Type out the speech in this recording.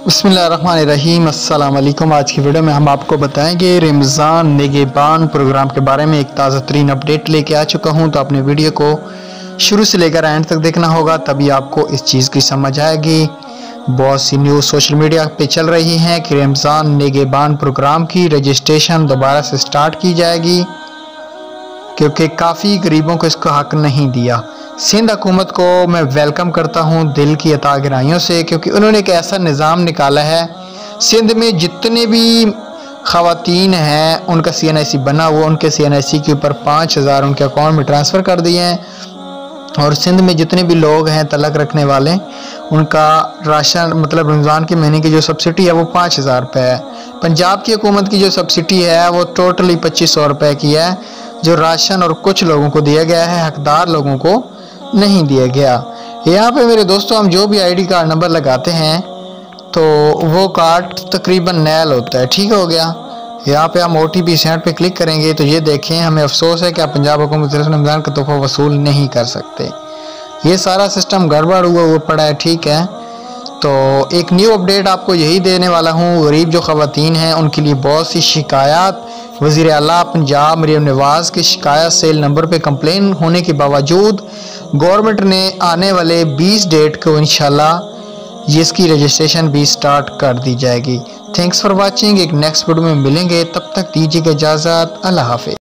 बिस्मिल्लाहिर्रहमानिर्रहीम। अस्सलाम वालेकुम। आज की वीडियो में हम आपको बताएंगे रमज़ान निगहबान प्रोग्राम के बारे में एक ताज़ा तरीन अपडेट लेके आ चुका हूं। तो आपने वीडियो को शुरू से लेकर एंड तक देखना होगा, तभी आपको इस चीज़ की समझ आएगी। बहुत सी न्यूज़ सोशल मीडिया पे चल रही हैं कि रमज़ान निगहबान प्रोग्राम की रजिस्ट्रेशन दोबारा से स्टार्ट की जाएगी, क्योंकि काफ़ी गरीबों को इसका हक नहीं दिया। सिंध हुकूमत को मैं वेलकम करता हूं दिल की अता गहराइयों से, क्योंकि उन्होंने एक ऐसा निज़ाम निकाला है। सिंध में जितने भी ख़वातीन हैं उनका CNIC बना हुआ, उनके CNIC के ऊपर 5,000 उनके अकाउंट में ट्रांसफ़र कर दिए हैं। और सिंध में जितने भी लोग हैं तलाक रखने वाले, उनका राशन मतलब रमज़ान के महीने की जो सब्सिडी है वो 5,000 रुपये है। पंजाब की हुकूमत की जो सब्सिडी है वो टोटली 2,500 रुपये की है, जो राशन और कुछ लोगों को दिया गया है, हकदार लोगों को नहीं दिया गया। यहाँ पे मेरे दोस्तों, हम जो भी ID कार्ड नंबर लगाते हैं तो वो कार्ड तकरीबन नैल होता है, ठीक हो गया। यहाँ पे हम OTP सेंड पे क्लिक करेंगे तो ये देखें, हमें अफसोस है कि आप पंजाब हुकूमत से रमज़ान का तोहफा वसूल नहीं कर सकते। ये सारा सिस्टम गड़बड़ हुआ पड़ा है, ठीक है। तो एक न्यू अपडेट आपको यही देने वाला हूँ। गरीब जो ख़वातीन हैं उनके लिए बहुत सी शिकायत वज़ीर आला पंजाब मरियम नवाज़ के शिकायत सेल नंबर पे कंप्लेन होने के बावजूद गवर्नमेंट ने आने वाले 20 डेट को इंशाल्लाह इसकी रजिस्ट्रेशन भी स्टार्ट कर दी जाएगी। Thanks for watching. एक नेक्स्ट वीडियो में मिलेंगे, तब तक दीजिएगा इजाज़त। अल्लाह हाफ़िज़।